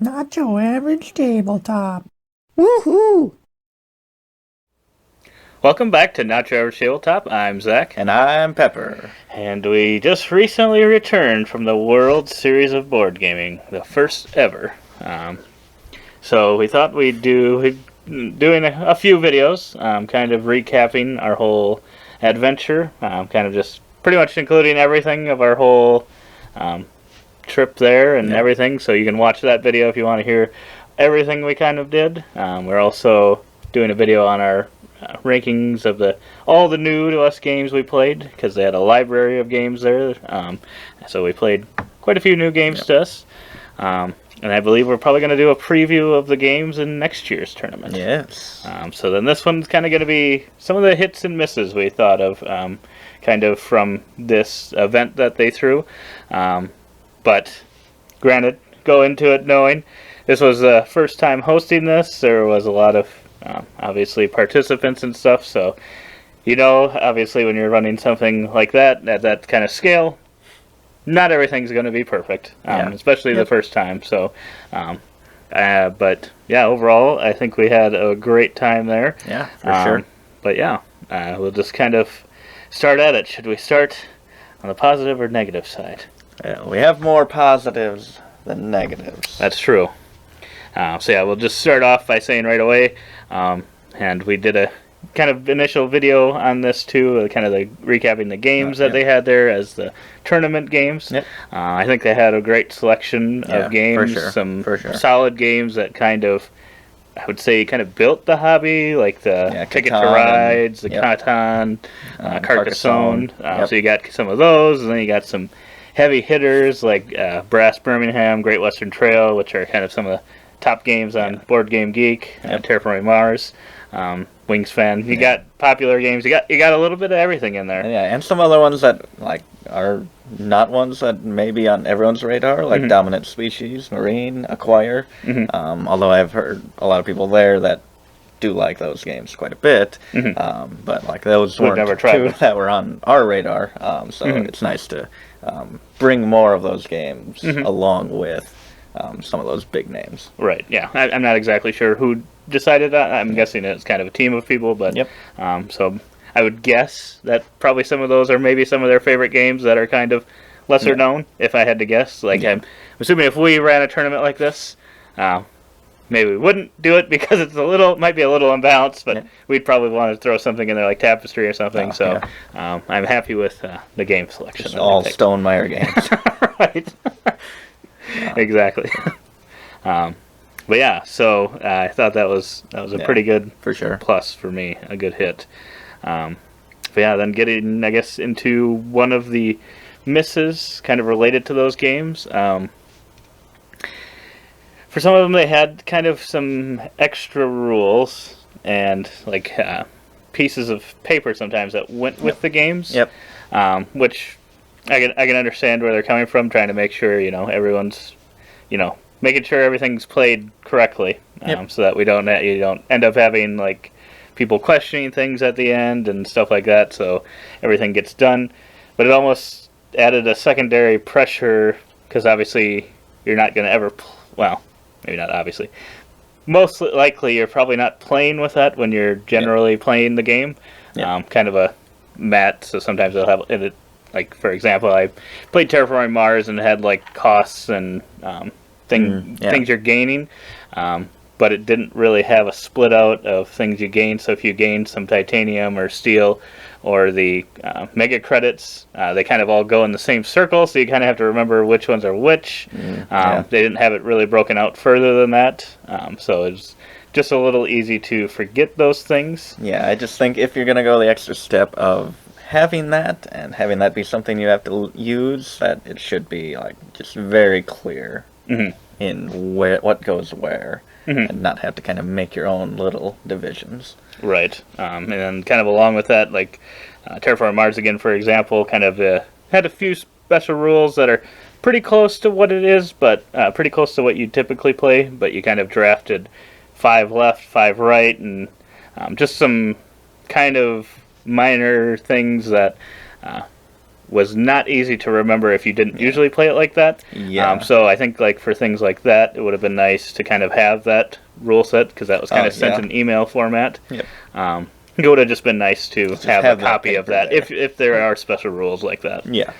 Not your average tabletop. Woohoo! Welcome back to Not Your Average Tabletop. I'm Zach. And I'm Pepper. And we just recently returned from the World Series of Board Gaming, the first ever. So we thought we'd doing a few videos, kind of recapping our whole adventure, kind of just pretty much including everything of our whole trip there and everything. So you can watch that video if you want to hear everything we kind of did. We're also doing a video on our rankings of all the new to us games we played, because they had a library of games there. So we played quite a few new games to us. And I believe we're probably going to do a preview of the games in next year's tournament. Yes. So then this one's kind of going to be some of the hits and misses we thought of, kind of from this event that they threw. But granted, go into it knowing this was the first time hosting this. There was a lot of obviously participants and stuff. So, obviously when you're running something like that at that kind of scale, not everything's going to be perfect, especially the first time. So, but yeah, overall, I think we had a great time there. Yeah, for sure. But yeah, we'll just kind of start at it. Should we start on the positive or negative side? Yeah, we have more positives than negatives. That's true. So yeah, we'll just start off by saying right away, and we did a kind of initial video on this too, kind of recapping the games that they had there as the tournament games. Yep. I think they had a great selection of games, some solid games that kind of, I would say, kind of built the hobby, like the Ticket to Rides, the Catan, Carcassonne. So you got some of those, and then you got some heavy hitters like Brass Birmingham, Great Western Trail, which are kind of some of the top games on Board Game Geek, Terraforming Mars, Wingspan. You got popular games. You got a little bit of everything in there. Yeah, and some other ones that are not ones that may be on everyone's radar, like Dominant Species, Marine, Acquire. Although I've heard a lot of people there that do like those games quite a bit, but those weren't two that were on our radar. So it's nice to bring more of those games along with some of those big names. Right, yeah. I'm not exactly sure who decided that. I'm guessing it's kind of a team of people, but so I would guess that probably some of those are maybe some of their favorite games that are kind of lesser known, if I had to guess. I'm assuming if we ran a tournament like this, maybe we wouldn't do it because might be a little unbalanced, but we'd probably want to throw something in there like Tapestry or something. I'm happy with the game selection. Just all Stonemaier games. Right. Exactly. But yeah, so I thought that was a pretty good plus for me, a good hit. But yeah, then getting, I guess, into one of the misses kind of related to those games. For some of them, they had kind of some extra rules and pieces of paper sometimes that went with the games. Which I can understand where they're coming from, trying to make sure everyone's making sure everything's played correctly, so that you don't end up having people questioning things at the end and stuff like that. So everything gets done, but it almost added a secondary pressure because obviously you're not going to ever. Well, maybe not obviously. Most likely, you're probably not playing with that when you're generally playing the game. Kind of a mat, so sometimes they'll have it. For example, I played Terraforming Mars and it had costs and things you're gaining, but it didn't really have a split out of things you gain. So if you gain some titanium or steel or the mega credits, they kind of all go in the same circle, so you kind of have to remember which ones are which. They didn't have it really broken out further than that, so it's just a little easy to forget those things. Yeah, I just think if you're going to go the extra step of having that and having that be something you have to use, that it should be just very clear in what goes where, and not have to kind of make your own little divisions. Right. And then kind of along with that, Terraforming Mars again, for example, kind of had a few special rules that are pretty close to what it is, but pretty close to what you typically play, but you kind of drafted 5 left, 5 right, and just some kind of minor things that was not easy to remember if you didn't usually play it like that. Yeah. So I think like for things like that, it would have been nice to kind of have that rule set because that was kind of sent in email format. Yep. It would have just been nice to have a that copy of that paper if there are special rules like that. Yeah.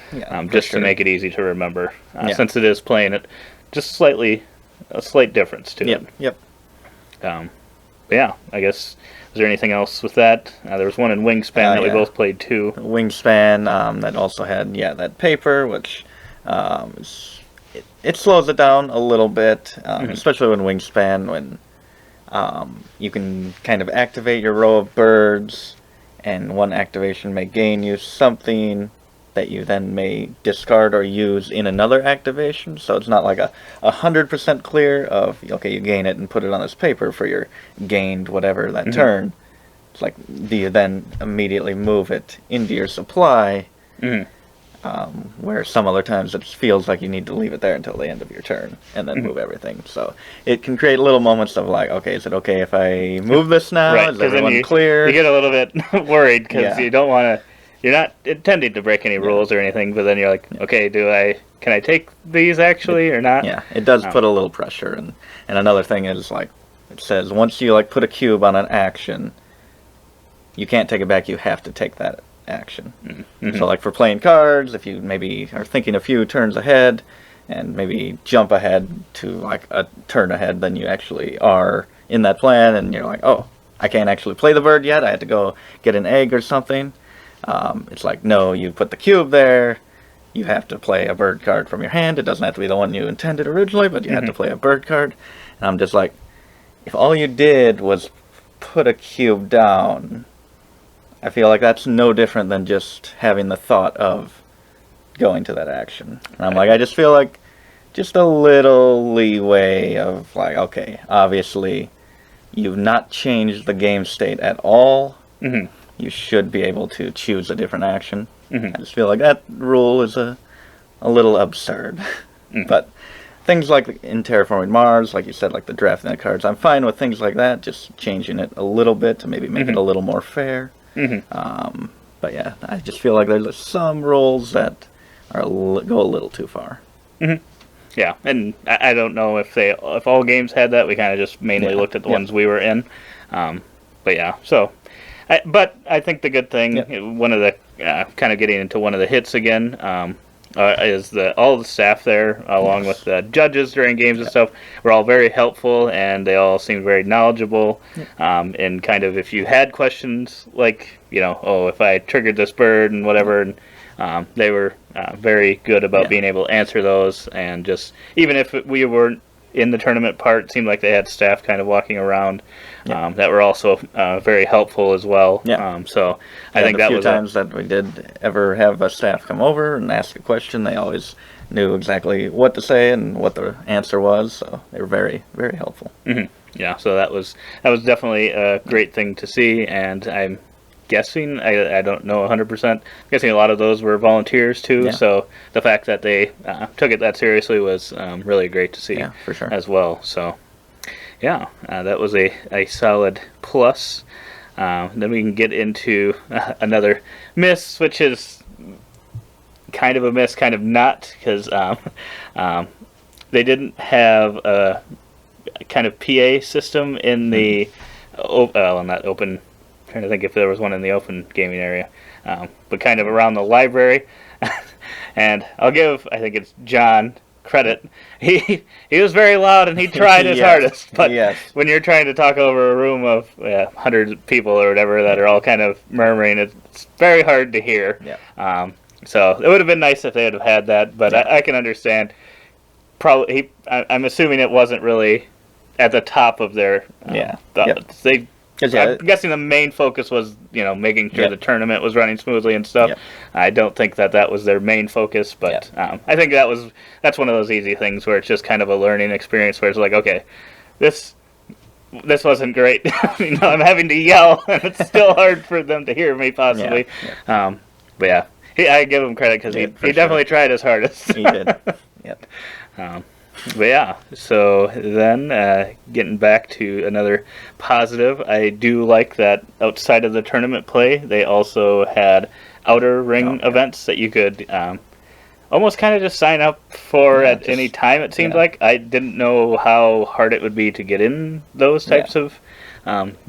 Just to make it easy to remember, since it is playing it just a slight difference to it. Yep. But yeah, I guess. Is there anything else with that? There was one in Wingspan that we both played too. Wingspan that also had that paper, which it slows it down a little bit, especially when Wingspan when you can kind of activate your row of birds, and one activation may gain you something that you then may discard or use in another activation. So it's not like 100% clear of, okay, you gain it and put it on this paper for your gained whatever that turn. It's like, do you then immediately move it into your supply, where some other times it feels like you need to leave it there until the end of your turn and then move everything. So it can create little moments of like, okay, is it okay if I move this now? Right, is everyone clear? You get a little bit worried because you don't want to. You're not intending to break any rules or anything, but then you're like, okay, can I take these actually or not? Yeah, it does put a little pressure. And another thing is, like, it says once you put a cube on an action, you can't take it back, you have to take that action. So like for playing cards, if you maybe are thinking a few turns ahead and maybe jump ahead to like a turn ahead than you actually are in that plan, and you're like, oh, I can't actually play the bird yet, I had to go get an egg or something. It's like, no, you put the cube there, you have to play a bird card from your hand. It doesn't have to be the one you intended originally, but you have to play a bird card. And I'm just like, if all you did was put a cube down, I feel like that's no different than just having the thought of going to that action. And I'm like, I just feel like just a little leeway of like, okay, obviously you've not changed the game state at all. You should be able to choose a different action. I just feel like that rule is a little absurd. But things like in Terraforming Mars, like you said, like the drafting of cards, I'm fine with things like that, just changing it a little bit to maybe make it a little more fair. But yeah, I just feel like there's some rules that go a little too far. Yeah, and I don't know if all games had that. We kind of just mainly looked at the ones we were in. But yeah, so... But I think the good thing, one of the kind of getting into one of the hits again, is all the staff there, along with the judges during games and stuff, were all very helpful, and they all seemed very knowledgeable. And kind of if you had questions like, if I triggered this bird and whatever, and they were very good about being able to answer those. And just even if we weren't in the tournament part, it seemed like they had staff kind of walking around that were also very helpful as well. So I think that was a few times that we did ever have a staff come over and ask a question, they always knew exactly what to say and what the answer was. So they were very, very helpful. Yeah, so that was definitely a great thing to see, and I'm guessing, I don't know 100%, I'm guessing a lot of those were volunteers too, so the fact that they took it that seriously was really great to see for sure. as well. So yeah, that was a solid plus. Then we can get into another miss, which is kind of a miss, kind of not, because they didn't have a kind of PA system in the not open. Trying to think if there was one in the open gaming area, but kind of around the library. And I'll give, I think it's John, credit. He was very loud and he tried his hardest. But when you're trying to talk over a room of 100 people or whatever that are all kind of murmuring, it's very hard to hear. So it would have been nice if they would have had that, but I can understand. Probably, I'm assuming it wasn't really at the top of their I'm guessing the main focus was, making sure the tournament was running smoothly and stuff. I don't think that was their main focus, but I think that's one of those easy things where it's just kind of a learning experience where it's like, okay, this wasn't great. I'm having to yell, and it's still hard for them to hear me possibly. But yeah, I give him credit because he definitely tried his hardest. He did. But yeah, so then getting back to another positive, I do like that outside of the tournament play, they also had outer ring events that you could almost kind of just sign up for at any time, it seemed like. I didn't know how hard it would be to get in those types of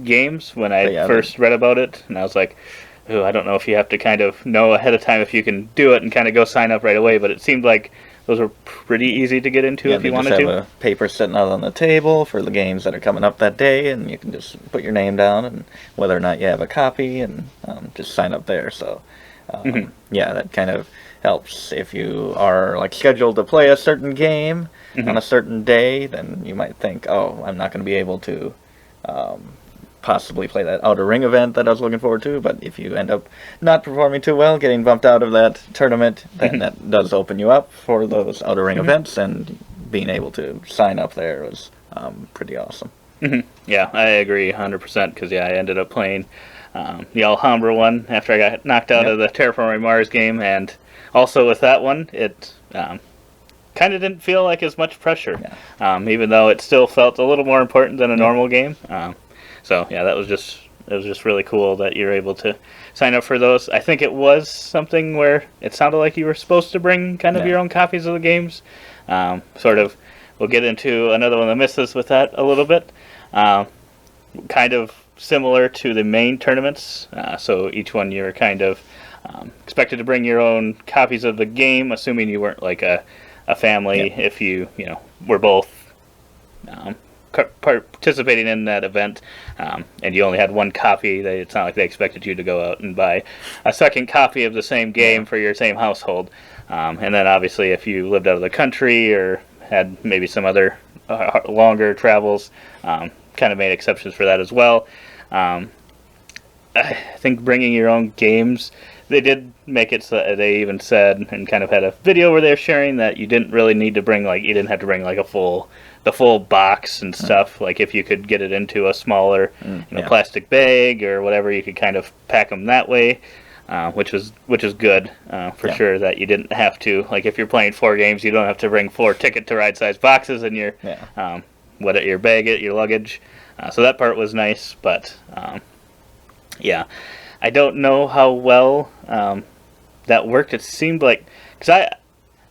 games when I first read about it. And I was like, ooh, I don't know if you have to kind of know ahead of time if you can do it and kind of go sign up right away. But it seemed like those were pretty easy to get into if you wanted to. You just have a paper sitting out on the table for the games that are coming up that day, and you can just put your name down and whether or not you have a copy, and just sign up there. So, yeah, that kind of helps. If you are like scheduled to play a certain game on a certain day, then you might think, oh, I'm not going to be able to possibly play that outer ring event that I was looking forward to. But if you end up not performing too well, getting bumped out of that tournament, then that does open you up for those outer ring events, and being able to sign up there was pretty awesome. Yeah, I agree 100% because, I ended up playing the Alhambra one after I got knocked out of the Terraforming Mars game, and also with that one, it kind of didn't feel like as much pressure, even though it still felt a little more important than a normal game. So yeah, it was just really cool that you're able to sign up for those. I think it was something where it sounded like you were supposed to bring kind of your own copies of the games. We'll get into another one of the misses with that a little bit. Kind of similar to the main tournaments. So each one you're kind of expected to bring your own copies of the game, assuming you weren't like a family. If you were both participating in that event, and you only had one copy, it's not like they expected you to go out and buy a second copy of the same game for your same household. And then obviously if you lived out of the country or had maybe some other longer travels, kind of made exceptions for that as well. I think bringing your own games, they did make it so that they even said, and kind of had a video where they're sharing that you didn't really need to bring, like, you didn't have to bring like the full box and stuff. Like if you could get it into a smaller plastic bag or whatever, you could kind of pack them that way, which is good for sure, that you didn't have to, like if you're playing 4 games, you don't have to bring 4 ticket to ride size boxes in your your bag, your luggage. So that part was nice, but I don't know how well that worked. It seemed like, because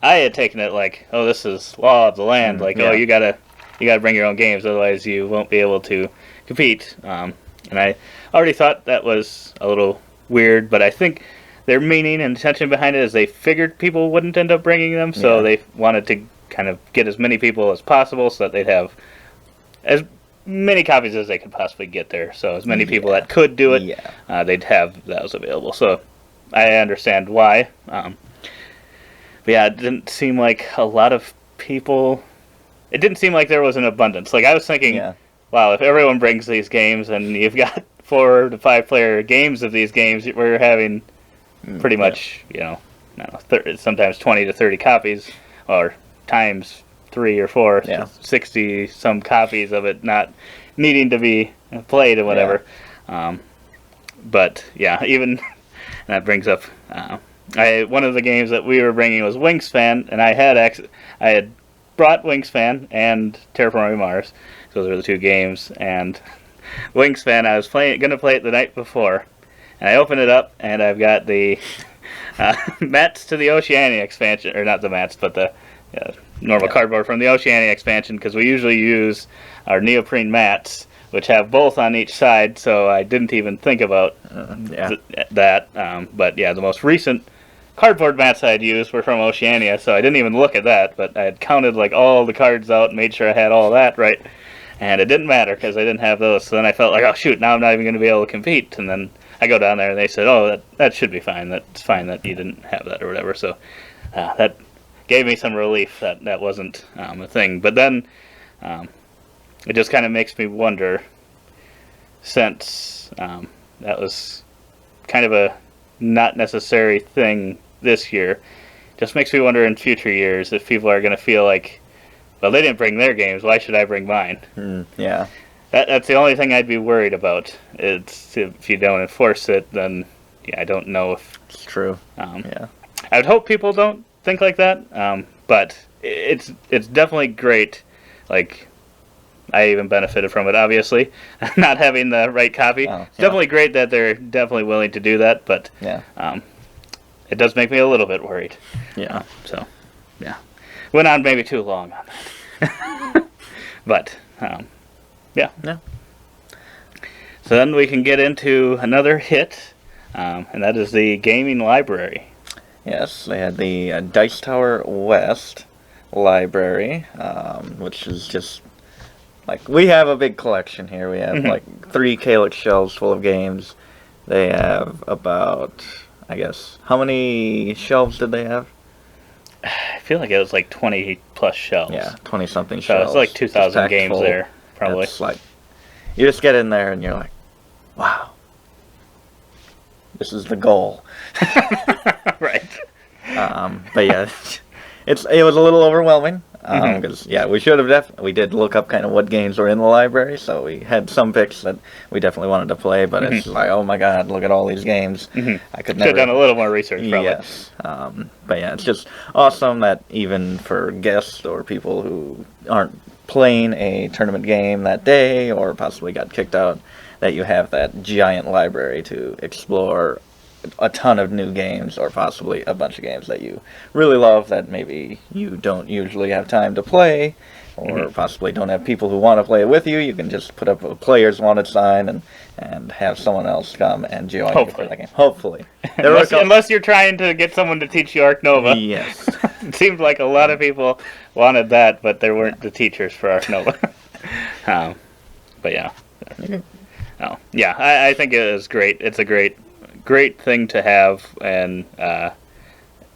I had taken it like, oh, this is law of the land. Oh, you gotta bring your own games, otherwise you won't be able to compete. And I already thought that was a little weird, but I think their meaning and intention behind it is they figured people wouldn't end up bringing them, so they wanted to kind of get as many people as possible so that they'd have as many copies as they could possibly get there. So as many people that could do it, they'd have those available. So I understand why. But yeah, it didn't seem like a lot of people. It didn't seem like there was an abundance. Like I was thinking, wow, if everyone brings these games and you've got 4 to 5 player games of these games, we're having pretty much, sometimes 20 to 30 copies, or times 3 or 4, 60 some copies of it not needing to be played and whatever. But yeah, even that brings up. One of the games that we were bringing was Wingspan, and I had brought Wingspan and Terraforming Mars. So those were the 2 games. And Wingspan, I was going to play it the night before, and I opened it up, and I've got the mats to the Oceania expansion, or not the mats, but the normal cardboard from the Oceania expansion, because we usually use our neoprene mats, which have both on each side. So I didn't even think about that. But yeah, the most recent cardboard mats I had used were from Oceania, so I didn't even look at that, but I had counted like all the cards out and made sure I had all that right, and it didn't matter because I didn't have those. So then I felt like, oh shoot, now I'm not even going to be able to compete. And then I go down there and they said, oh, that should be fine. That's fine that you didn't have that or whatever. So that gave me some relief that wasn't a thing. But then it just kind of makes me wonder, since that was kind of a not necessary thing this year, just makes me wonder in future years if people are going to feel like, well, they didn't bring their games, why should I bring mine? That's the only thing I'd be worried about. It's if you don't enforce it, then I don't know if it's true. I would hope people don't think like that, but it's definitely great. Like, I even benefited from it, obviously, not having the right copy. It's definitely great that they're definitely willing to do that, but it does make me a little bit worried. Yeah. So, yeah. Went on maybe too long on that. But, yeah. Yeah. So then we can get into another hit, and that is the gaming library. Yes, they had the Dice Tower West library, which is just like, we have a big collection here. We have like 3 Calyx shelves full of games. They have about, I guess, how many shelves did they have? I feel like it was like 20 plus shelves. Yeah, 20 something So shelves. it's like 2,000 games full. there, probably. It's like, you just get in there and you're like, wow, this is the goal. Right. But yeah, it was a little overwhelming because we did look up kind of what games were in the library, so we had some picks that we definitely wanted to play, but it's like, oh my god, look at all these games. I could Should never have done a little more research, probably. Yes, but yeah, it's just awesome that even for guests or people who aren't playing a tournament game that day or possibly got kicked out, that you have that giant library to explore a ton of new games, or possibly a bunch of games that you really love that maybe you don't usually have time to play, or possibly don't have people who want to play it with you. You can just put up a player's wanted sign and have someone else come and join you for that game. Hopefully. Unless you're trying to get someone to teach you Arc Nova. Yes. It seemed like a lot of people wanted that, but there weren't the teachers for Arc Nova. But yeah. Oh, yeah, I think it is great. It's a great thing to have an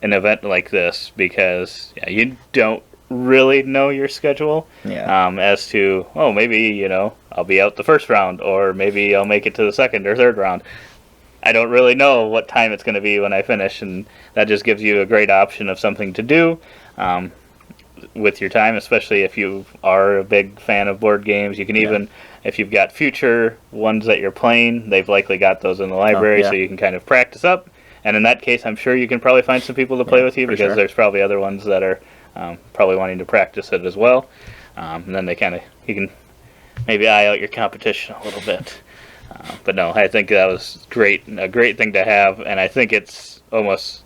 event like this, because you don't really know your schedule as to, maybe I'll be out the first round, or maybe I'll make it to the second or third round. I don't really know what time it's going to be when I finish, and that just gives you a great option of something to do with your time, especially if you are a big fan of board games. You can even, if you've got future ones that you're playing, they've likely got those in the library, so you can kind of practice up. And in that case, I'm sure you can probably find some people to play with you, because there's probably other ones that are probably wanting to practice it as well. And then you can maybe eye out your competition a little bit. But no, I think that was a great thing to have, and I think it's almost,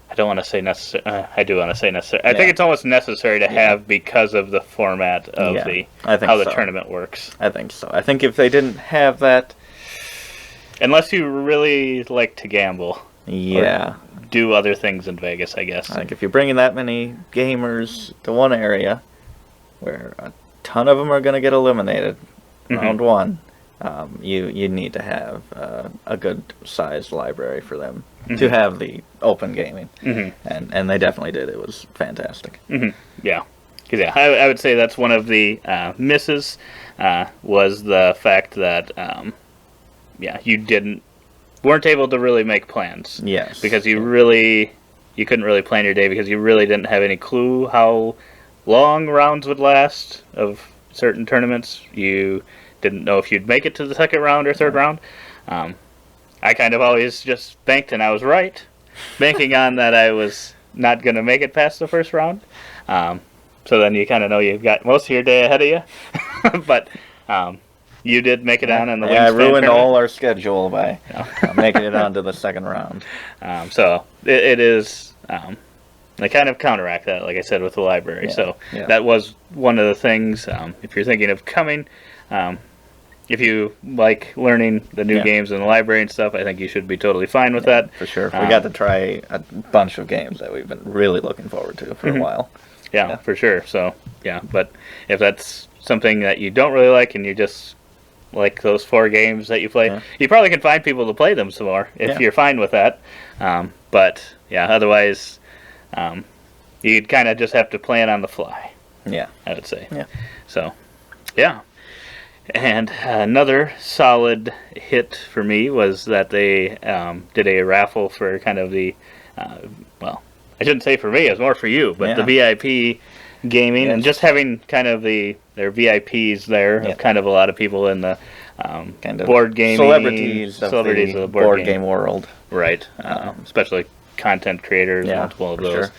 I don't want to say necessary. I do want to say necessary. I think it's almost necessary to have, because of the format of how the tournament works. I think so. I think if they didn't have that, unless you really like to gamble, or do other things in Vegas, I guess. I think if you're bringing that many gamers to one area, where a ton of them are going to get eliminated round one, you need to have a good sized library for them to have the open gaming, and they definitely did. It was fantastic. Yeah, because I would say that's one of the misses, was the fact that you weren't able to really make plans. Yes, because you couldn't really plan your day, because you really didn't have any clue how long rounds would last of certain tournaments. You didn't know if you'd make it to the second round or third round. I kind of always just banked, and I was right, banking on that I was not going to make it past the first round. So then you kind of know you've got most of your day ahead of you. But you did make it on in the Wingspan I ruined tournament. all our schedule by making it on to the second round. So it is... they kind of counteract that, like I said, with the library. So that was one of the things, if you're thinking of coming... if you like learning the new games in the library and stuff, I think you should be totally fine with that. For sure. We got to try a bunch of games that we've been really looking forward to for a while. Yeah, for sure. So, but if that's something that you don't really like, and you just like those 4 games that you play, you probably can find people to play them some more if you're fine with that. But, otherwise, you'd kind of just have to plan on the fly. Yeah. I would say. Yeah. So, And another solid hit for me was that they did a raffle for kind of the, I shouldn't say for me, it was more for you, but the VIP gaming, and just having kind of their VIPs there, of kind of a lot of people in the kind of board gaming, celebrities of the board game world. Right. Especially content creators, multiple of those.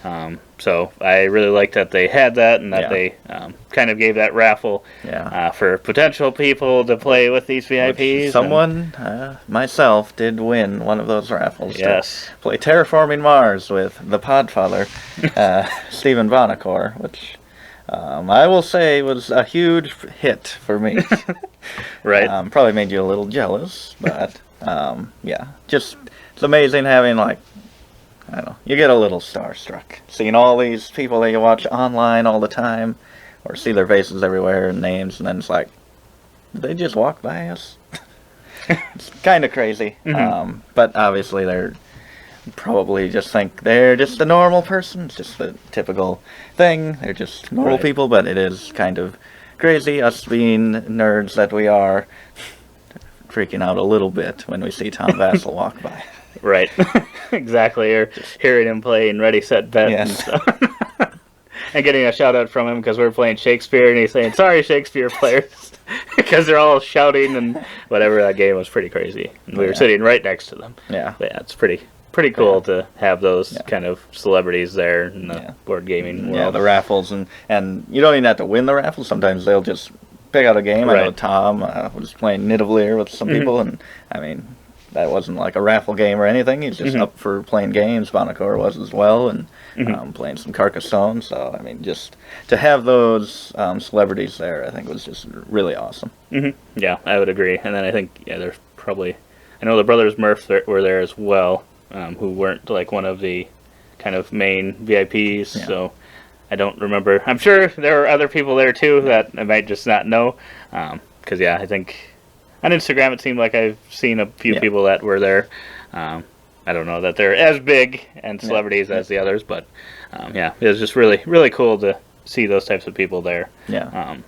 Sure. So I really liked that they had that, and that they kind of gave that raffle for potential people to play with these VIPs. Which someone, myself, did win one of those raffles. Yes. To play Terraforming Mars with the Podfather, Stephen Bonacore, which I will say was a huge hit for me. Right. Probably made you a little jealous, but just it's amazing having I don't know, you get a little starstruck seeing all these people that you watch online all the time, or see their faces everywhere and names, and then it's like, did they just walk by us? It's kind of crazy. But obviously they're probably just think they're just a normal person. It's just the typical thing. They're just normal people, but it is kind of crazy, us being nerds that we are, freaking out a little bit when we see Tom Vassell walk by. Right. Exactly. Or hearing him playing Ready, Set, Bet and stuff. And getting a shout out from him because we're playing Shakespeare, and he's saying, "Sorry, Shakespeare players," because they're all shouting and whatever. That game was pretty crazy. And we were sitting right next to them. Yeah. But it's pretty cool to have those kind of celebrities there in the board gaming world. Yeah, the raffles, and you don't even have to win the raffle. Sometimes they'll just pick out a game. I know Tom was playing Nidavellir with some people, and I mean, that wasn't like a raffle game or anything. He's just up for playing games. Bonacore was as well, and playing some Carcassonne. So, I mean, just to have those celebrities there, I think was just really awesome. Yeah, I would agree. And then I think, there's probably, I know the Brothers Murph were there as well, who weren't like one of the kind of main VIPs. So I don't remember. I'm sure there were other people there too that I might just not know. Because, I think on Instagram, it seemed like I've seen a few people that were there. I don't know that they're as big and celebrities as the others, but it was just really, really cool to see those types of people there. And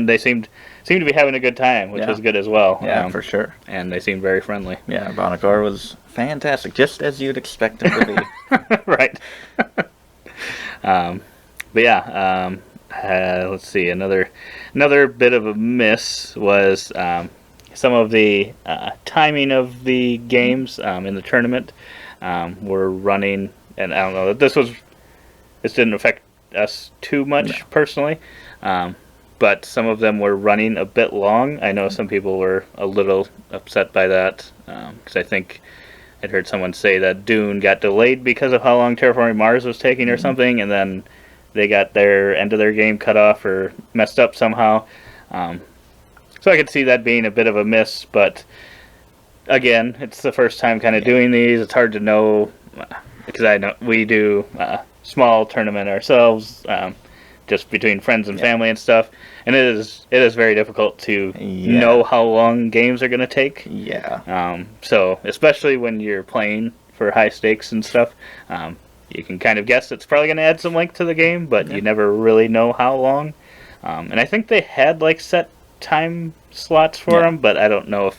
they seemed to be having a good time, which was good as well. Yeah, for sure. And they seemed very friendly. Yeah, Bonacore was fantastic, just as you'd expect him to be. Right. Let's see. Another bit of a miss was some of the timing of the games in the tournament were running, and I don't know that this didn't affect us too much personally, but some of them were running a bit long. I know some people were a little upset by that because I think I'd heard someone say that Dune got delayed because of how long Terraforming Mars was taking or something, and then they got their end of their game cut off or messed up somehow. So I could see that being a bit of a miss, but again, it's the first time kind of doing these. It's hard to know because I know we do a small tournament ourselves, just between friends and family and stuff, and it is very difficult to know how long games are going to take. So especially when you're playing for high stakes and stuff, you can kind of guess it's probably going to add some length to the game, but you never really know how long. And I think they had like set time slots for them, but I don't know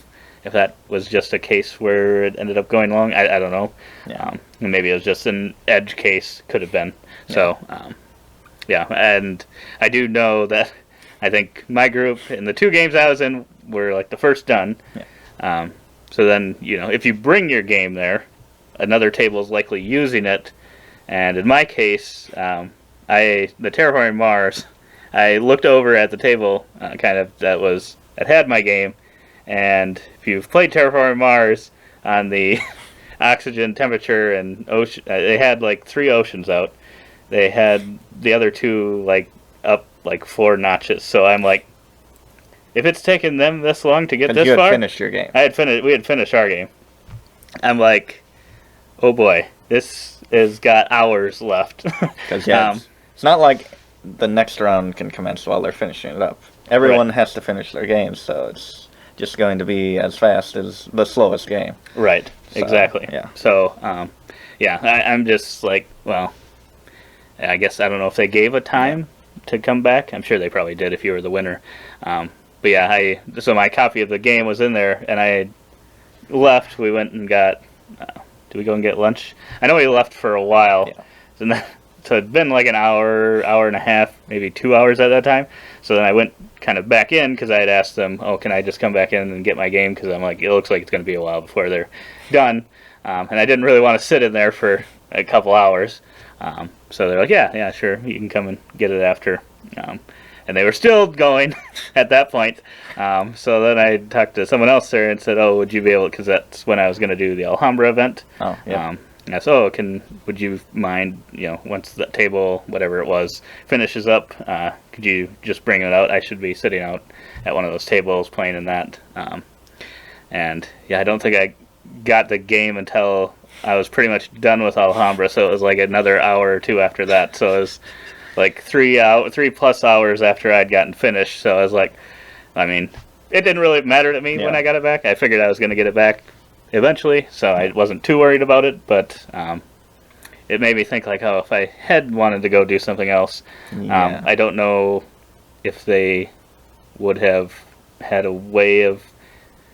if that was just a case where it ended up going long. I don't know. And maybe it was just an edge case, could have been. So, and I do know that I think my group in the 2 games I was in were like the first done. So then, if you bring your game there, another table is likely using it. And in my case, the Terraforming Mars, I looked over at the table, that had my game, and if you've played Terraforming Mars on the oxygen, temperature, and ocean, they had like 3 oceans out. They had the other 2 like up like 4 notches. So I'm like, if it's taken them this long to get this far, you had finished your game. We had finished our game. I'm like, oh boy, this has got hours left. Because it's not like the next round can commence while they're finishing it up. Everyone has to finish their game, so it's just going to be as fast as the slowest game. Right, exactly. So, I'm just like, well, I guess I don't know if they gave a time to come back. I'm sure they probably did if you were the winner. So my copy of the game was in there, and I left. We went and got, did we go and get lunch? I know we left for a while. So it'd been like an hour and a half, maybe 2 hours at that time. So then I went kind of back in because I had asked them, can I just come back in and get my game? Because I'm like, it looks like it's going to be a while before they're done. And I didn't really want to sit in there for a couple hours. So they're like, yeah, sure, you can come and get it after. And they were still going at that point. So then I talked to someone else there and said, "Oh, would you be able?" Because that's when I was going to do the Alhambra event. Oh, yeah. And I said, "Oh, would you mind? Once the table, whatever it was, finishes up, could you just bring it out? I should be sitting out at one of those tables playing in that." And yeah, I don't think I got the game until I was pretty much done with Alhambra. So it was like another hour or two after that. So it was like 3+ hours after I'd gotten finished. So I was like, I mean, it didn't really matter to me when I got it back. I figured I was going to get it back eventually, so I wasn't too worried about it. But it made me think like, oh, if I had wanted to go do something else, I don't know if they would have had a way of,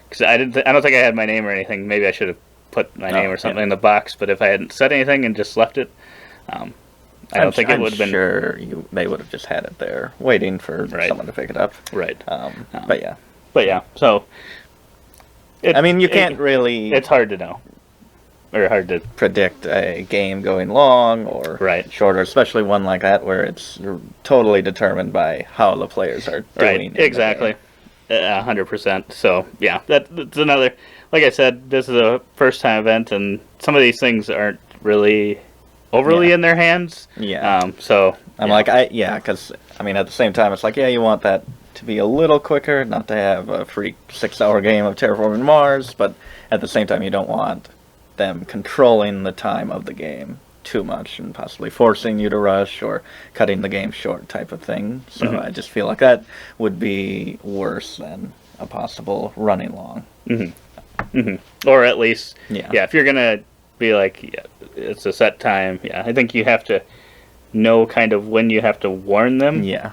because I don't think I had my name or anything. Maybe I should have put my name or something in the box. But if I hadn't said anything and just left it, I don't think it would have been. Sure, they would have just had it there, waiting for someone to pick it up. Right. But yeah. So. You can't really. It's hard to know, or hard to predict a game going long or shorter, especially one like that where it's totally determined by how the players are doing. Right. Exactly. 100%. So yeah, that's another. Like I said, this is a first-time event, and some of these things aren't really overly in their hands. Yeah. So I'm because at the same time, it's like, you want that to be a little quicker, not to have a freak 6-hour game of Terraforming Mars, but at the same time, you don't want them controlling the time of the game too much and possibly forcing you to rush or cutting the game short type of thing. So I just feel like that would be worse than a possible running long. Or at least, if you're gonna be like, it's a set time. Yeah, I think you have to know kind of when you have to warn them. Yeah.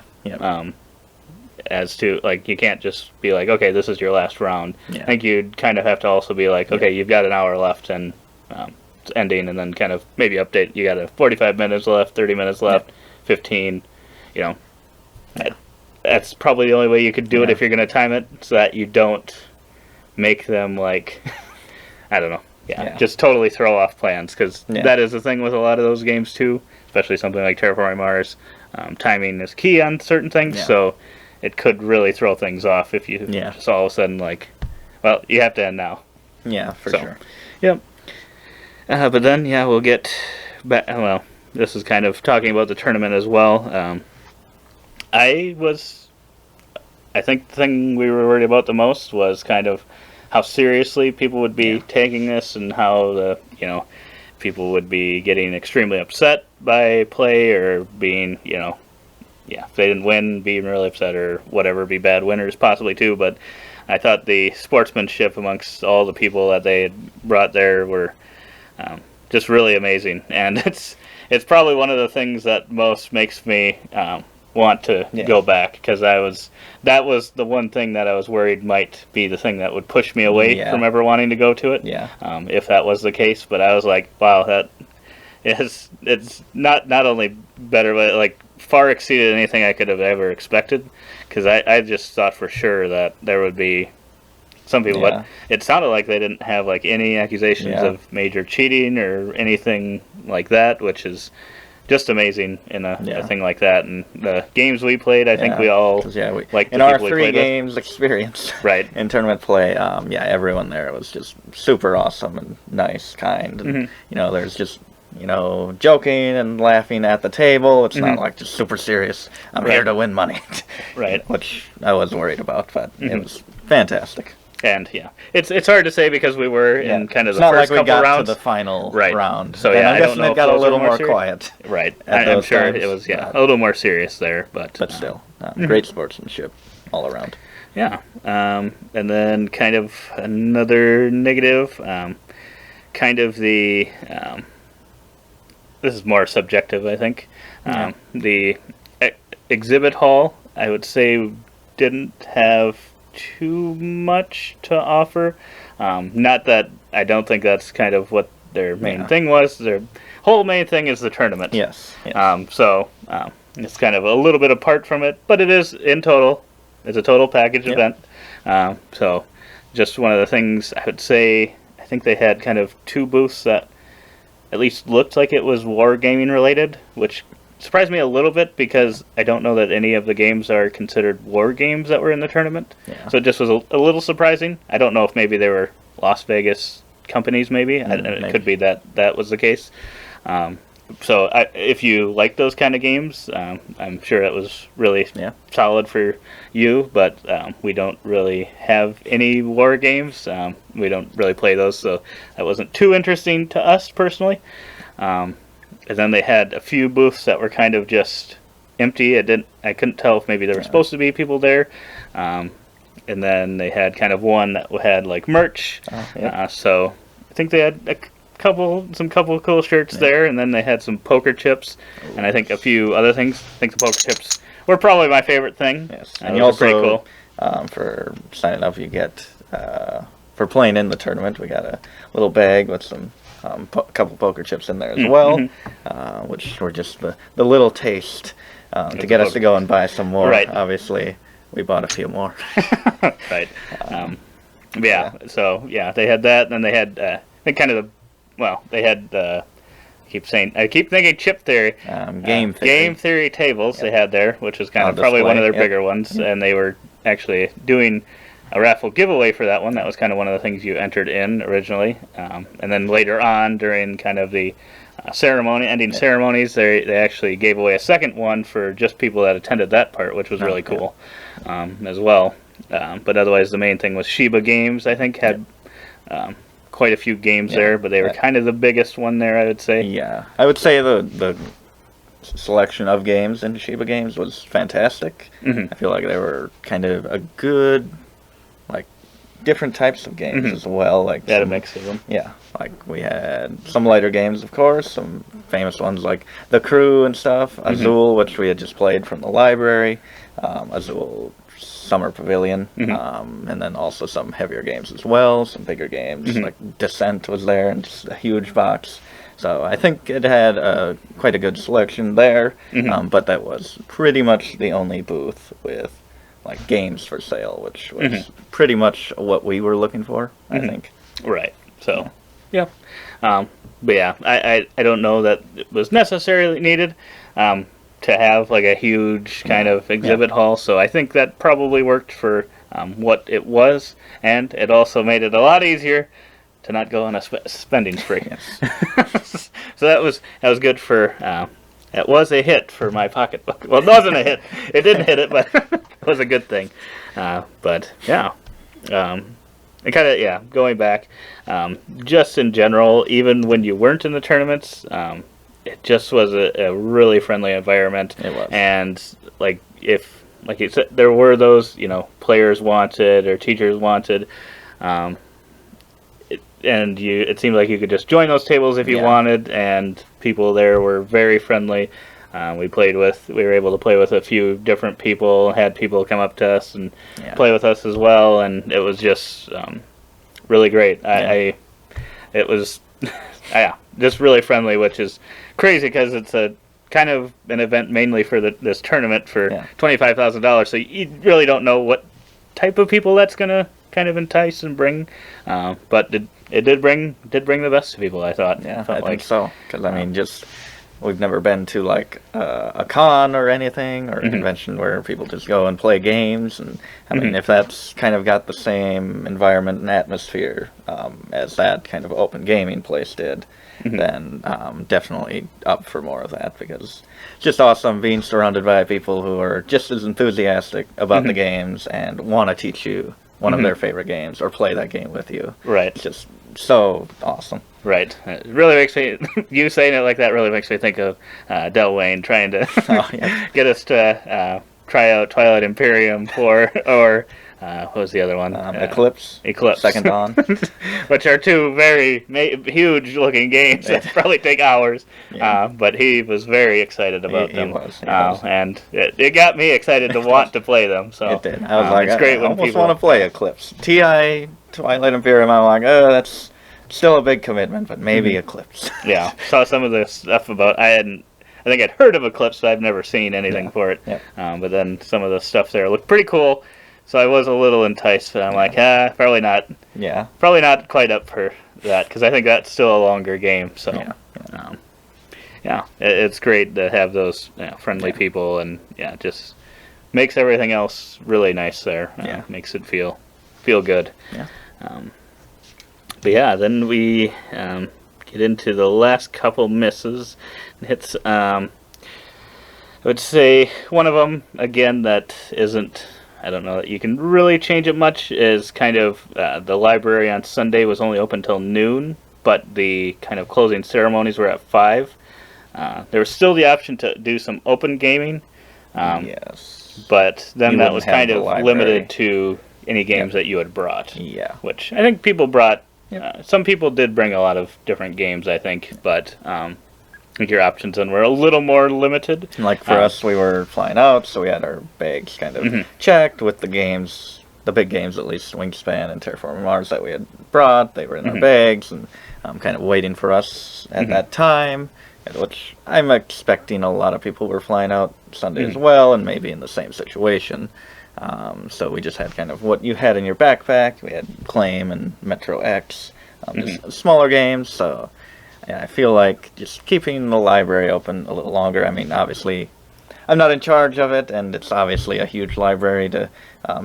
As to, like, you can't just be like, okay, this is your last round. I think you'd kind of have to also be like, okay, you've got an hour left and it's ending, and then kind of maybe update. You got 45 minutes left, 30 minutes left, 15. That's probably the only way you could do it if you're going to time it, so that you don't make them like, I don't know. Just totally throw off plans, because that is the thing with a lot of those games too, especially something like Terraforming Mars. Timing is key on certain things, so it could really throw things off if you just all of a sudden like, well, you have to end now. Yeah, for sure. Yep. But then, we'll get back. Well, this is kind of talking about the tournament as well. I think the thing we were worried about the most was kind of how seriously people would be taking this, and how people would be getting extremely upset by play, or being, if they didn't win, being really upset, or whatever, be bad winners possibly too. But I thought the sportsmanship amongst all the people that they had brought there were just really amazing, and it's probably one of the things that most makes me want to go back, because that was the one thing that I was worried might be the thing that would push me away from ever wanting to go to it. If that was the case. But I was like, wow, that it's not only better, but like far exceeded anything I could have ever expected, because I just thought for sure that there would be some people, but it sounded like they didn't have like any accusations of major cheating or anything like that, which is just amazing in a thing like that. And the games we played, I think we all like in our 3 games experience in tournament play. Everyone there was just super awesome and nice, kind, and there's just joking and laughing at the table. It's not like just super serious. I'm here to win money, which I was worried about, but it was fantastic. And it's hard to say, because we were in kind of the first couple rounds. It's not like we got to the final round. So I'm guessing it got a little more quiet. Right. I'm sure it was a little more serious there, but still, great sportsmanship all around. Yeah. And then kind of another negative, kind of the this is more subjective, I think. The exhibit hall, I would say, didn't have too much to offer. Not that I don't think that's kind of what their main thing was. Their whole main thing is the tournament. Yes. So it's kind of a little bit apart from it, but it is in total. It's a total package event. So just one of the things I would say, I think they had kind of 2 booths that at least looked like it was wargaming related, which surprised me a little bit because I don't know that any of the games are considered war games that were in the tournament. Yeah. So it just was a little surprising. I don't know if maybe they were Las Vegas companies, maybe. Maybe. It could be that was the case. So if you like those kind of games, I'm sure it was really solid for you, but we don't really have any war games. We don't really play those, so that wasn't too interesting to us personally. And then they had a few booths that were kind of just empty. I couldn't tell if maybe there were supposed to be people there. And then they had kind of one that had like merch. So I think they had some couple cool shirts there, and then they had some poker chips, and I think a few other things. I think the poker chips were probably my favorite thing. Yes, and you also, pretty cool. For signing up, you get for playing in the tournament, we got a little bag with some couple poker chips in there as well, which were just the little taste to get us to go and buy some more. Right. Obviously, we bought a few more. Right. So they had that, and then they had they had I keep thinking chip theory. Game theory tables they had there, which was kind of probably one of their bigger ones, and they were actually doing a raffle giveaway for that one. That was kind of one of the things you entered in originally, and then later on during kind of the ending ceremonies, they actually gave away a second one for just people that attended that part, which was really cool as well. But otherwise, the main thing was Sheba Games. I think had quite a few games there, but they were kind of the biggest one there, I would say. Yeah, I would say the selection of games in Sheba Games was fantastic. I feel like they were kind of a good, different types of games as well. Like a mix of them. Yeah, like we had some lighter games, of course, some famous ones like The Crew and stuff, Azul, which we had just played from the library, Azul Summer Pavilion, and then also some heavier games as well, some bigger games, like Descent was there, and just a huge box. So I think it had quite a good selection there, but that was pretty much the only booth with games for sale, which was pretty much what we were looking for, I think. Right. So, yeah. But yeah, I don't know that it was necessarily needed to have a huge kind of exhibit hall, so I think that probably worked for what it was, and it also made it a lot easier to not go on a spending spree. So that was good for... it was a hit for my pocketbook. Well, it wasn't a hit. It didn't hit it, but it was a good thing. But yeah, and kind of going back, just in general, even when you weren't in the tournaments, it just was a really friendly environment. It was, and if you said, there were those players wanted or teachers wanted. And it seemed like you could just join those tables if you wanted, and people there were very friendly. We were able to play with a few different people, had people come up to us and play with us as well, and it was just really great. It was just really friendly, which is crazy because it's a kind of an event mainly for this tournament for $25,000, so you really don't know what type of people that's going to kind of entice and bring, but it did bring the best of people, I thought. Yeah, I think so. Because just we've never been to a con or anything or a convention where people just go and play games, and I mean if that's kind of got the same environment and atmosphere as that kind of open gaming place did, then definitely up for more of that, because it's just awesome being surrounded by people who are just as enthusiastic about the games and want to teach you one of their favorite games or play that game with you. Right. It's just so awesome. Right. It really makes me, you saying it like that really makes me think of Del Wayne trying to get us to try out Twilight Imperium or what was the other one? Eclipse. Second Dawn. Which are two very huge-looking games that probably take hours. But he was very excited about them. He was. And it got me excited to want to play them. So it did. I was like, it's great I almost want to play Eclipse. Twilight Imperium, I'm like, that's still a big commitment, but maybe Eclipse. Yeah. Saw some of the stuff about... I think I'd heard of Eclipse, but I've never seen anything for it. But then some of the stuff there looked pretty cool. So I was a little enticed, but I'm like, probably not. Yeah. Probably not quite up for that, because I think that's still a longer game. So, yeah, it's great to have those friendly people, and just makes everything else really nice there. Makes it feel good. Yeah. But yeah, then we get into the last couple misses. Hits. I would say one of them again that isn't. I don't know that you can really change it much. Is kind of the library on Sunday was only open till noon, but the kind of closing ceremonies were at 5. There was still the option to do some open gaming. Yes. But then You that wouldn't was have kind the of library. limited to any games that you had brought. Yeah. Which I think people brought. Some people did bring a lot of different games, I think, but I think your options then were a little more limited. Like for us, we were flying out, so we had our bags kind of checked with the games, the big games at least, Wingspan and Terraforming Mars that we had brought. They were in our bags and kind of waiting for us at that time, which I'm expecting a lot of people were flying out Sunday as well, and maybe in the same situation. So we just had kind of what you had in your backpack. We had Claim and Metro X, just smaller games. So yeah, I feel like just keeping the library open a little longer. I mean, obviously, I'm not in charge of it, and it's obviously a huge library to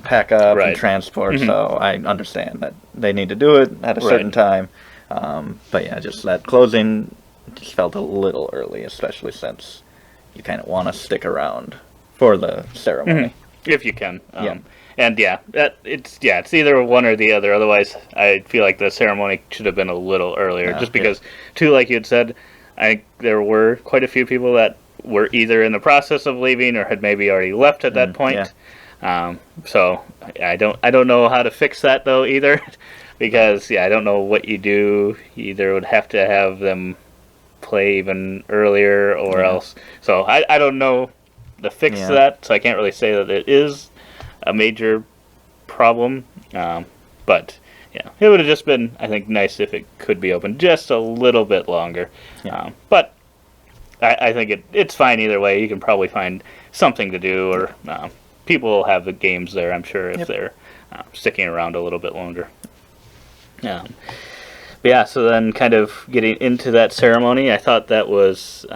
pack up and transport. So I understand that they need to do it at a certain time. But yeah, just that closing just felt a little early, especially since you kind of want to stick around for the ceremony. If you can. And it's either one or the other. Otherwise, I feel like the ceremony should have been a little earlier. Just because, too, like you had said, I think there were quite a few people that were either in the process of leaving or had maybe already left at that point. So I don't know how to fix that though either, because I don't know what you do. You either would have to have them play even earlier or else. So I don't know the fix to that, so I can't really say that it is a major problem. But it would have just been, I think, nice if it could be open just a little bit longer. But I think it's fine either way. You can probably find something to do, or people will have the games there, I'm sure, if they're sticking around a little bit longer. But so then kind of getting into that ceremony, I thought that was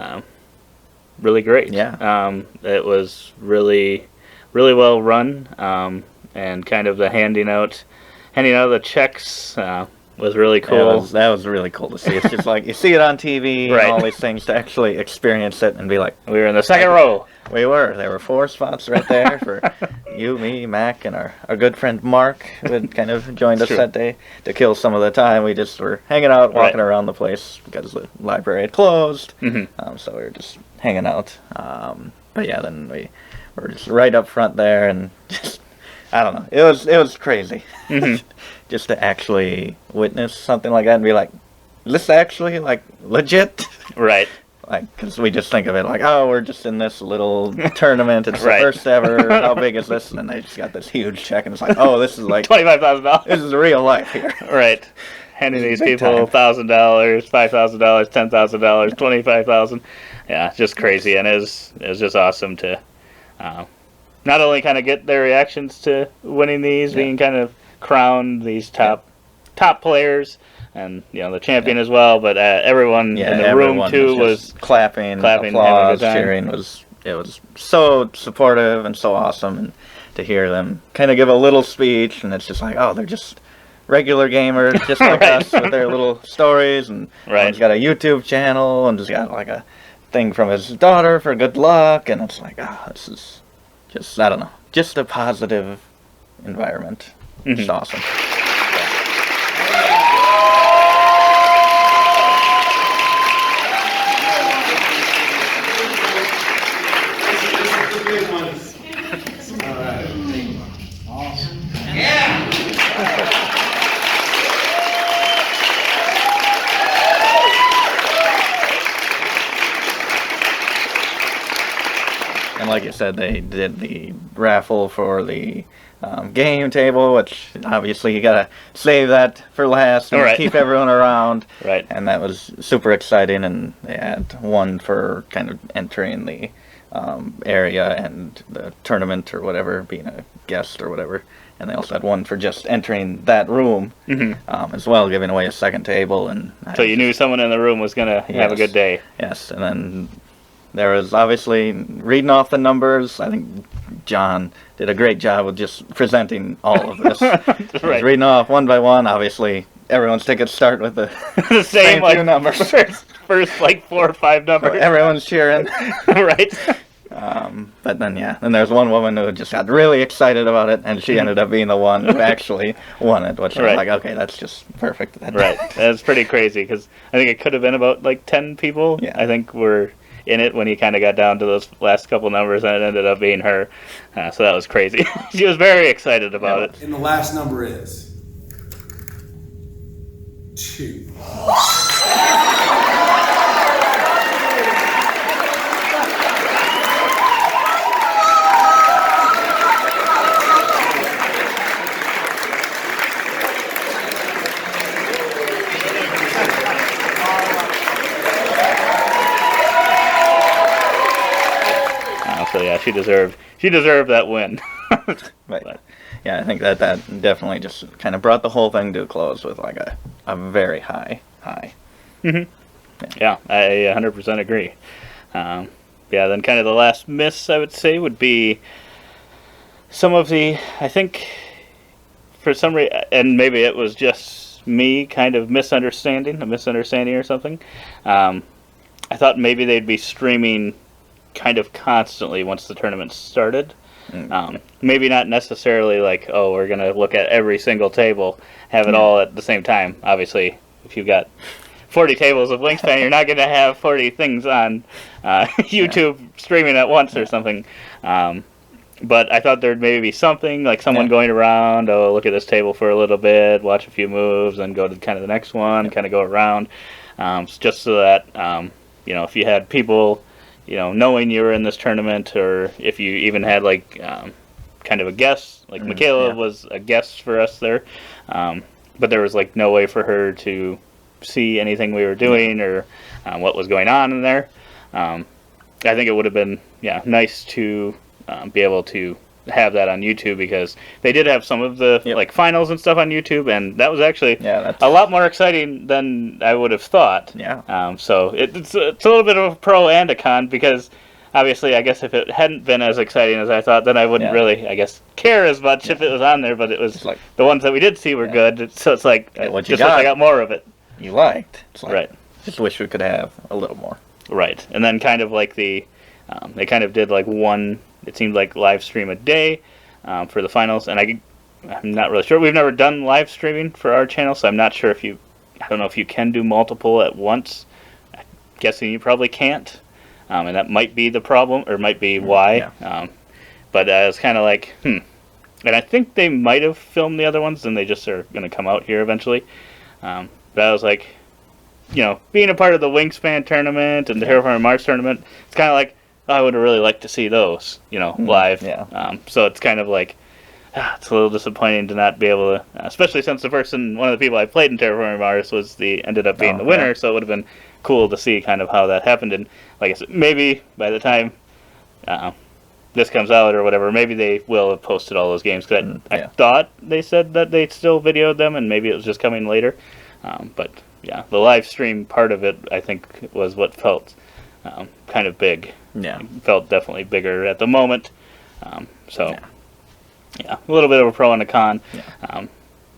really great. It was really, really well run, and kind of the handing out the checks was really cool. That was really cool to see. It's just like you see it on TV and all these things, to actually experience it and be like, we were in the second row. We were. There were 4 spots right there for you, me, Mac, and our good friend Mark, who had kind of joined us that day to kill some of the time. We just were hanging out, walking around the place because the library had closed. So we were just hanging out. But then we were just right up front there, and just, I don't know. It was crazy. Just to actually witness something like that and be like, is this actually like legit? Right. Like, because we just think of it like, oh, we're just in this little tournament. It's the first ever. How big is this? And then they just got this huge check, and it's like, oh, this is like $25,000. This is real life here. Right. Handing these people $1,000, $5,000, $10,000, $25,000. Yeah, just crazy, and it was just awesome to not only kind of get their reactions to winning these, being kind of crowned these top players, and the champion as well, but everyone in the room too was clapping, applause, cheering. It was so supportive and so awesome, and to hear them kind of give a little speech, and it's just like, oh, they're just regular gamers, just like us, with their little stories, and one's got a YouTube channel, and just got like a thing from his daughter for good luck, and it's like, this is just, I don't know, just a positive environment. It's awesome. And like you said, they did the raffle for the game table, which obviously you gotta save that for last and keep everyone around. And that was super exciting, and they had one for kind of entering the area and the tournament or whatever, being a guest or whatever. And they also had one for just entering that room as well, giving away a second table. And so you knew someone in the room was going to have a good day. Yes, and then there was obviously reading off the numbers. I think John did a great job with just presenting all of this. Right. Reading off one by one. Obviously, everyone's tickets start with the, the same few numbers. First like 4 or 5 numbers. Everyone's cheering. Right. But then, then there's one woman who just got really excited about it, and she ended up being the one who actually won it, which I was like, okay, that's just perfect. Right. That's pretty crazy, because I think it could have been about like 10 people, I think, were in it when he kind of got down to those last couple numbers, and it ended up being her. So that was crazy. She was very excited about it. And the last number is 2. So yeah, she deserved that win. But I think that definitely just kind of brought the whole thing to a close with like a very high. Mm-hmm. Yeah, I 100% agree. Then kind of the last miss, I would say, would be some of the, I think, for some reason, and maybe it was just me kind of misunderstanding or something. I thought maybe they'd be streaming kind of constantly once the tournament started. Maybe not necessarily like, oh, we're going to look at every single table, have it all at the same time. Obviously, if you've got 40 tables of Wingspan, you're not going to have 40 things on YouTube streaming at once or something. But I thought there'd maybe be something, like someone going around, oh, look at this table for a little bit, watch a few moves, then go to kind of the next one, kind of go around. Just so that, if you had people knowing you were in this tournament, or if you even had like kind of a guest, like Michaela was a guest for us there, but there was like no way for her to see anything we were doing or what was going on in there. I think it would have been nice to be able to have that on YouTube, because they did have some of the like finals and stuff on YouTube, and that was actually a lot more exciting than I would have thought. So it's a little bit of a pro and a con, because obviously I guess if it hadn't been as exciting as I thought, then I wouldn't really, I guess, care as much if it was on there, but it was like, the ones that we did see were good, so it's like just I got more of it. You liked. It's like, right. Just wish we could have a little more. Right. And then kind of like they kind of did like one, it seemed like, live stream a day for the finals, and I'm not really sure. We've never done live streaming for our channel, so I'm not sure I don't know if you can do multiple at once. I'm guessing you probably can't, and that might be the problem, or might be why. But it's kind of like, and I think they might have filmed the other ones, and they just are going to come out here eventually. But I was like, being a part of the Wingspan tournament and the Terraforming Mars tournament, it's kind of like, I would have really liked to see those, live. So it's kind of like, it's a little disappointing to not be able to, especially since one of the people I played in Terraforming Mars ended up being the winner, so it would have been cool to see kind of how that happened. And like I said, maybe by the time this comes out or whatever, maybe they will have posted all those games, because I thought they said that they still videoed them, and maybe it was just coming later. But the live stream part of it, I think, was what felt kind of big. Felt definitely bigger at the moment. A little bit of a pro and a con.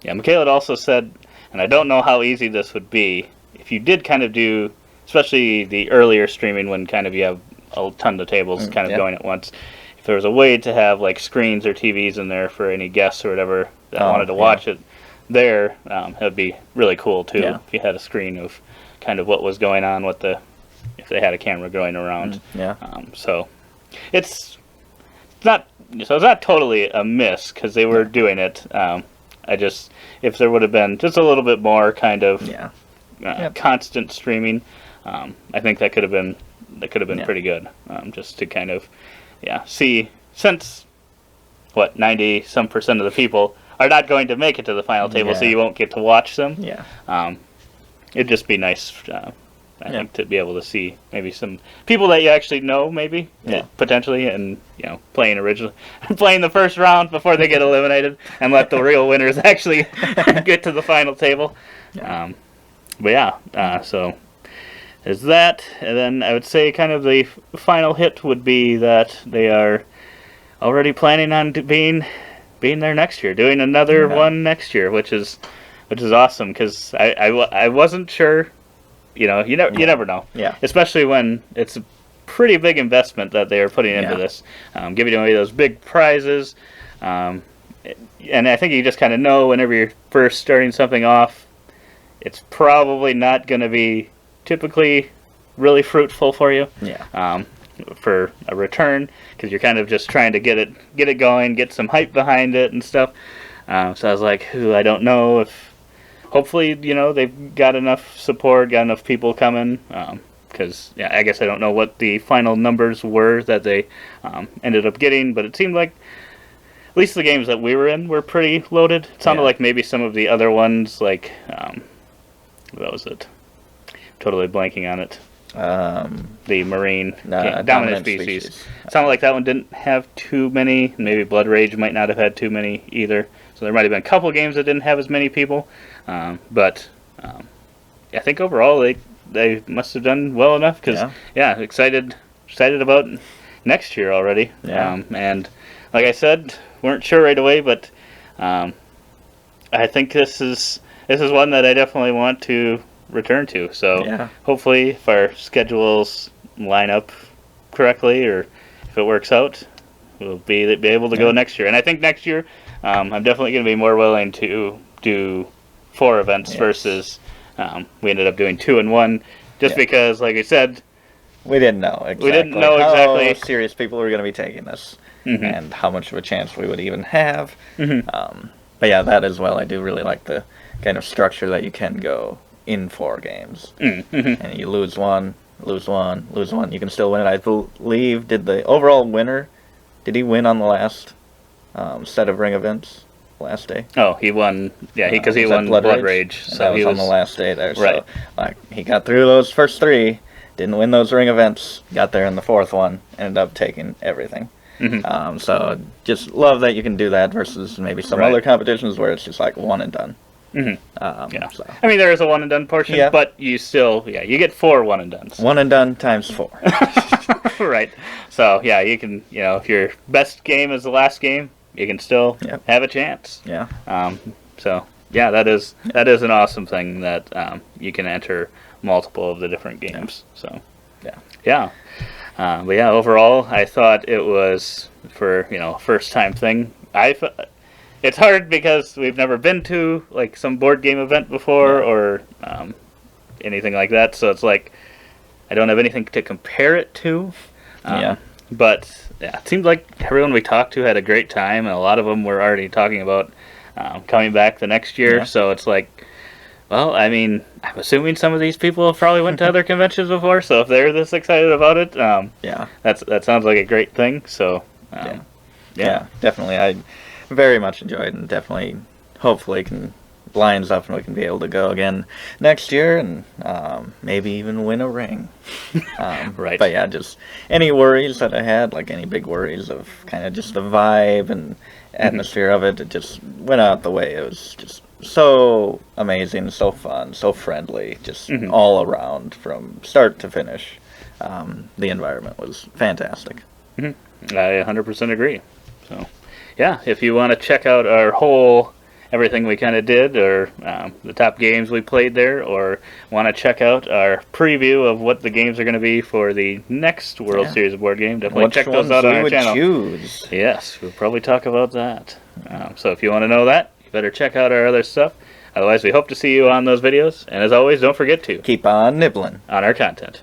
Michaela had also said, and I don't know how easy this would be, if you did kind of do, especially the earlier streaming when kind of you have a ton of tables kind of going at once, if there was a way to have like screens or TVs in there for any guests or whatever that wanted to watch it there, it would be really cool too, if you had a screen of kind of what was going on, if they had a camera going around. So it's not totally a miss, because they were doing it. If there would have been just a little bit more kind of constant streaming, I think that could have been pretty good. Just to kind of see, since 90% of the people are not going to make it to the final table, so you won't get to watch them. It'd just be nice I think, to be able to see maybe some people that you actually know, maybe potentially, and playing playing the first round before they get eliminated, and let the real winners actually get to the final table. So there's that, and then I would say kind of the final hit would be that they are already planning on being there next year, doing another one next year, which is awesome, because I wasn't sure. You never know. Yeah. Especially when it's a pretty big investment that they are putting into this, giving away those big prizes, and I think you just kind of know whenever you're first starting something off, it's probably not going to be typically really fruitful for you. Yeah. For a return, because you're kind of just trying to get it going, get some hype behind it and stuff. So I was like, I don't know if. Hopefully, they've got enough support, got enough people coming. Because I guess I don't know what the final numbers were that they ended up getting, but it seemed like at least the games that we were in were pretty loaded. It sounded like maybe some of the other ones, like what was it? Totally blanking on it. The marine dominant species. Sounded like that one didn't have too many. Maybe Blood Rage might not have had too many either. So there might have been a couple games that didn't have as many people. But I think overall they must have done well enough, because excited about next year already. And like I said, weren't sure right away, but I think this is one that I definitely want to return to. So hopefully, if our schedules line up correctly, or if it works out, we'll be able to go next year. And I think next year, I'm definitely going to be more willing to do 4 events versus we ended up doing 2 and 1, just because, like I said, we didn't know exactly. How serious people were going to be taking this, and how much of a chance we would even have. But that as well, I do really like the kind of structure that you can go in 4 games, and you lose one, lose one, lose one. You can still win it. I believe, did the overall winner, did he win on the last set of ring events last day? Oh, he won. Yeah, because he won Blood Rage. So that was on the last day there. Right. So, he got through those first 3, didn't win those ring events, got there in the 4th one, ended up taking everything. So just love that you can do that versus maybe some other competitions where it's just like one and done. So. I mean, there is a one and done portion, but you still, you get 4 one and dones. One and done times 4. Right. So you can, if your best game is the last game, you can still have a chance. Yeah. That is an awesome thing that you can enter multiple of the different games. So. Yeah. But overall, I thought it was, for first time thing. It's hard because we've never been to like some board game event before or anything like that, so it's like I don't have anything to compare it to. But it seemed like everyone we talked to had a great time, and a lot of them were already talking about coming back the next year. So it's like, well, I mean, I'm assuming some of these people have probably went to other conventions before, so if they're this excited about it, that sounds like a great thing. So definitely, I very much enjoyed, and definitely, hopefully, can lines up and we can be able to go again next year and maybe even win a ring. Right. But just any worries that I had, like any big worries of kind of just the vibe and atmosphere of it, it just went out the way. It was just so amazing, so fun, so friendly, just all around from start to finish. The environment was fantastic. I 100% agree. So, if you want to check out our whole everything we kind of did, or the top games we played there, or want to check out our preview of what the games are going to be for the next World Series of Board Game, definitely check those out on our channel. Choose? Yes, we'll probably talk about that. So if you want to know that, you better check out our other stuff. Otherwise, we hope to see you on those videos. And as always, don't forget to keep on nibbling on our content.